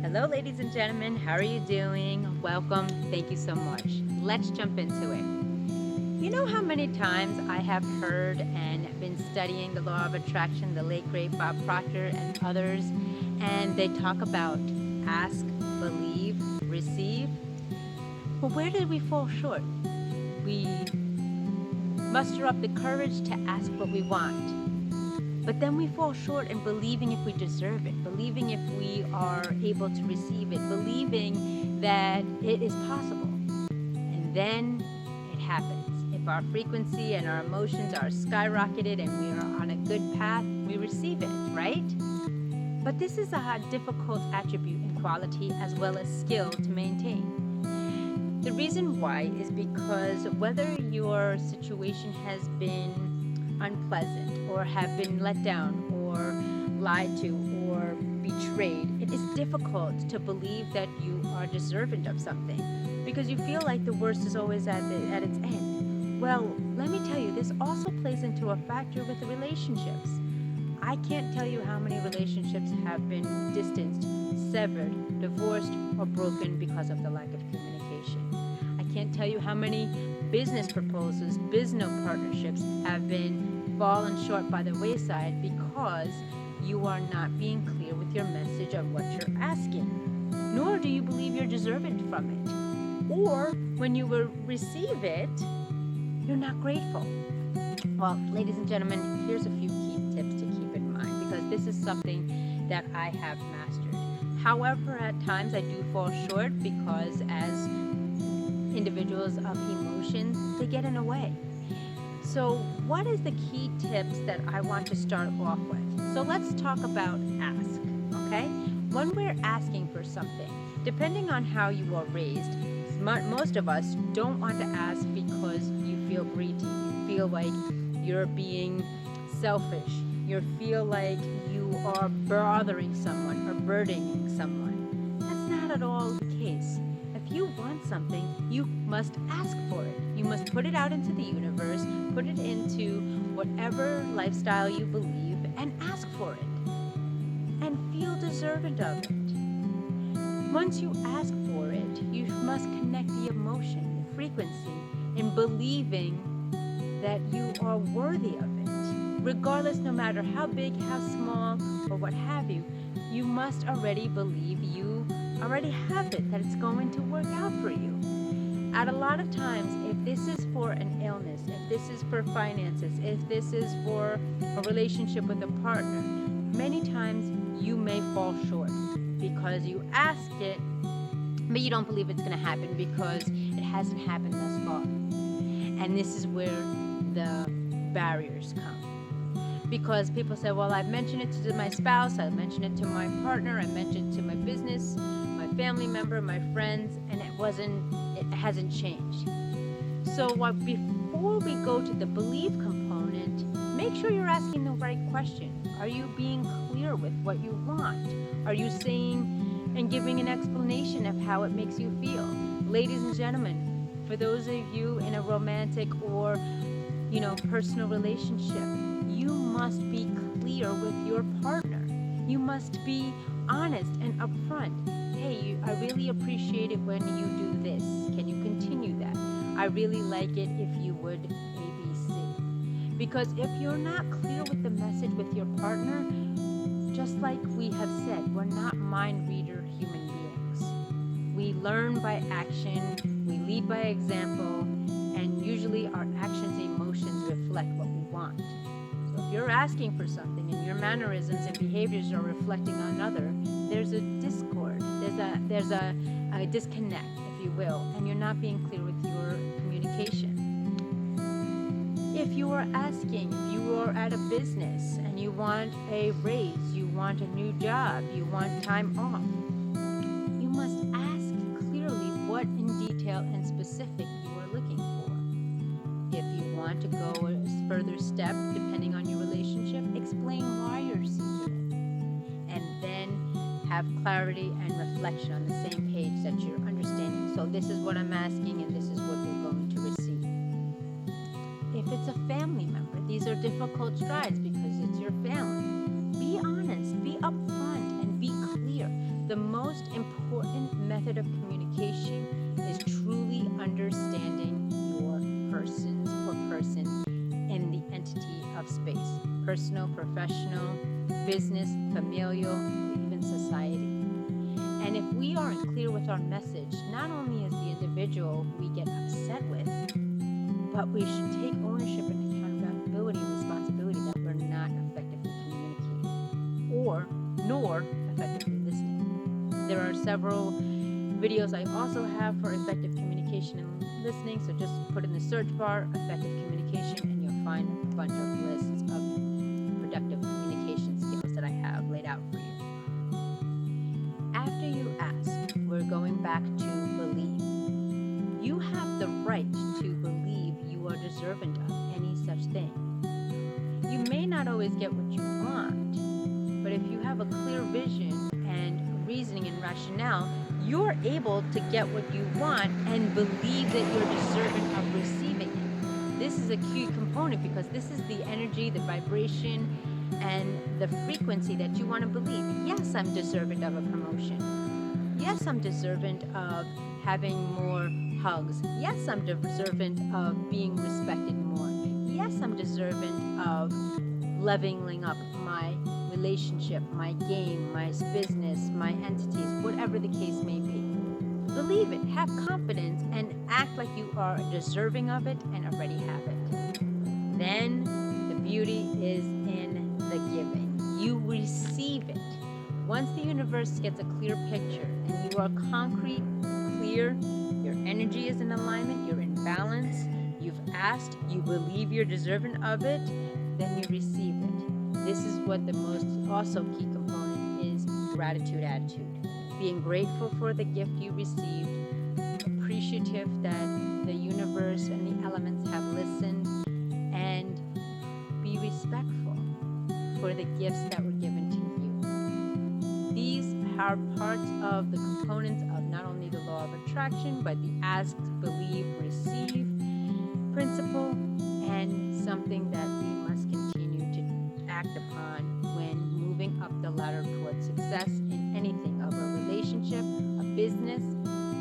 Hello, ladies and gentlemen. How are you doing? Welcome. Thank you so much. Let's jump into it. You know how many times I have heard and been studying the law of attraction, the late great Bob Proctor and others, and they talk about ask, believe, receive. Well, where did we fall short? We muster up the courage to ask what we want. But then we fall short in believing if we deserve it, believing if we are able to receive it, believing that it is possible. And then it happens. If our frequency and our emotions are skyrocketed and we are on a good path, we receive it, right? But this is a difficult attribute and quality as well as skill to maintain. The reason why is because whether your situation has been unpleasant or have been let down or lied to or betrayed, it is difficult to believe that you are deserving of something because you feel like the worst is always at its end. Well, let me tell you, this also plays into a factor with the relationships. I can't tell you how many relationships have been distanced, severed, divorced, or broken because of the lack of communication. I can't tell you how many business proposals, business partnerships have been fallen short by the wayside because you are not being clear with your message of what you're asking, nor do you believe you're deserving from it. Or when you will receive it, you're not grateful. Well, ladies and gentlemen, here's a few key tips to keep in mind because this is something that I have mastered. However, at times I do fall short because as individuals of emotions, they get in the way. So, what is the key tips that I want to start off with? So, let's talk about ask, okay? When we're asking for something, depending on how you are raised, most of us don't want to ask because you feel greedy, you feel like you're being selfish, you feel like you are bothering someone or burdening someone. That's not at all the case. If you want something, you must ask for it. You must put it out into the universe, put it into whatever lifestyle you believe, and ask for it. And feel deserving of it. Once you ask for it, you must connect the emotion, the frequency, in believing that you are worthy of it. Regardless, no matter how big, how small, or what have you, you must already believe you already have it, that it's going to work out for you. At a lot of times, if this is for an illness, if this is for finances, if this is for a relationship with a partner, many times you may fall short because you ask it, but you don't believe it's going to happen because it hasn't happened thus far. And this is where the barriers come. Because people say, well, I've mentioned it to my spouse, I've mentioned it to my partner, I mentioned it to my business, my family member, my friends, and it hasn't changed. So before we go to the belief component, make sure you're asking the right question. Are you being clear with what you want? Are you saying and giving an explanation of how it makes you feel? Ladies and gentlemen, for those of you in a romantic or personal relationship, you must be clear with your partner. You must be honest and upfront. Hey, I really appreciate it when you do this. Can you continue that? I really like it if you would ABC. Because if you're not clear with the message with your partner, just like we have said, we're not mind reader human beings. We learn by action, we lead by example, and usually our actions and emotions reflect what we want. So if you're asking for something and your mannerisms and behaviors are reflecting on another, there's a discord, there's a disconnect, if you will, and you're not being clear with your communication. If you are asking, if you are at a business and you want a raise, you want a new job, you want time off, you must ask clearly what in detail and specific you are looking for. If you want to go a further step, depending on your relationship, explain why you're seeking it. And then have clarity and reflection on the same page that you're understanding. So this is what I'm asking and this is what you're going to receive. If it's a family member, these are difficult strides because it's your family. Be honest, be upfront, and be clear. The most important method of communication is truly understanding your persons or person in the entity of space, personal, professional, business, familial, even society. And if we aren't clear with our message, not only is the individual we get upset with, but we should take ownership and accountability and responsibility that we're not effectively communicating nor effectively listening. There are several videos I also have for effective communication and listening, so just put in the search bar effective communication and you'll find a bunch of lists of productive communication skills that I have laid out for you. After you ask, we're going back to believe. You have the right to believe you are deserving of any such thing. You may not always get what you want, but if you have a clear vision and reasoning and rationale, you're able to get what you want and believe that you're deserving of receiving it. This is a key component because this is the energy, the vibration, and the frequency that you want to believe. Yes, I'm deserving of a promotion. Yes, I'm deserving of having more hugs. Yes, I'm deserving of being respected more. Yes, I'm deserving of leveling up my relationship, my game, my business, my entities, whatever the case may be. Believe it, have confidence, and act like you are deserving of it and already have it. Then the beauty is in the giving. You receive it. Once the universe gets a clear picture and you are concrete, clear, your energy is in alignment, you're in balance, you've asked, you believe you're deserving of it, then you receive it. This is what the most also key component is: gratitude attitude. Being grateful for the gift you received, appreciative that the universe and the elements have listened, and be respectful for the gifts that were given to you. These are parts of the components of not only the law of attraction, but the ask, believe, receive principle, and something that we must continue to act upon when moving up the ladder towards success in anything of a relationship, a business,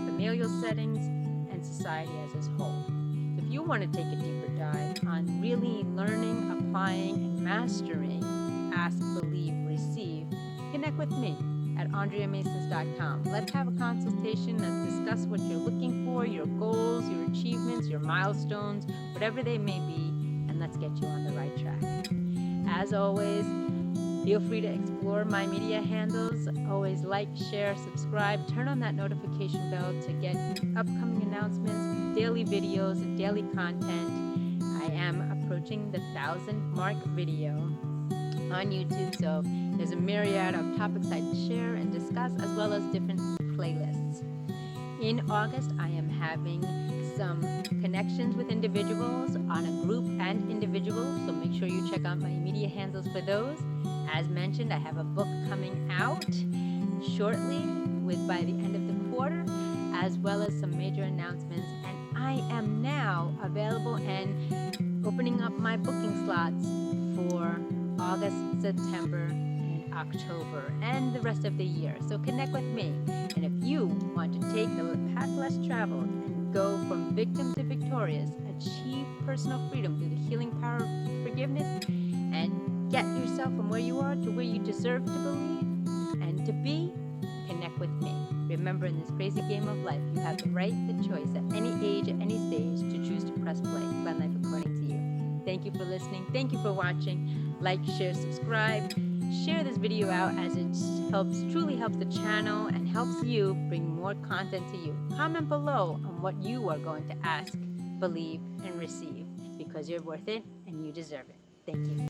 familial settings, and society as a whole. If you want to take a deeper dive on really learning, applying, and mastering ask, believe, receive, connect with me at AndreaMasons.com. Let's have a consultation. Let's discuss what you're looking for, your goals, your achievements, your milestones, whatever they may be, and let's get you on the right track. As always, feel free to explore my media handles. Always like, share, subscribe, turn on that notification bell to get upcoming announcements, daily videos, and daily content. I am approaching the 1,000 mark video on YouTube, so there's a myriad of topics I'd share and discuss, as well as different playlists. In August, I am having some connections with individuals on a group and individual, so make sure you check out my media handles for those. As mentioned, I have a book coming out shortly by the end of the quarter, as well as some major announcements, and I am now available and opening up my booking slots for August, September, and October, and the rest of the year. So connect with me. And if you want to take the path less traveled and go from victim to victorious, achieve personal freedom through the healing power of forgiveness, and get yourself from where you are to where you deserve to believe and to be, connect with me. Remember, in this crazy game of life, you have the right, the choice at any age, at any stage to choose to press play. Plan life according to you. Thank you for listening. Thank you for watching. Like, share, subscribe. Share this video out as it truly helps the channel and helps you bring more content to you. Comment below on what you are going to ask, believe, and receive, because you're worth it and you deserve it. Thank you.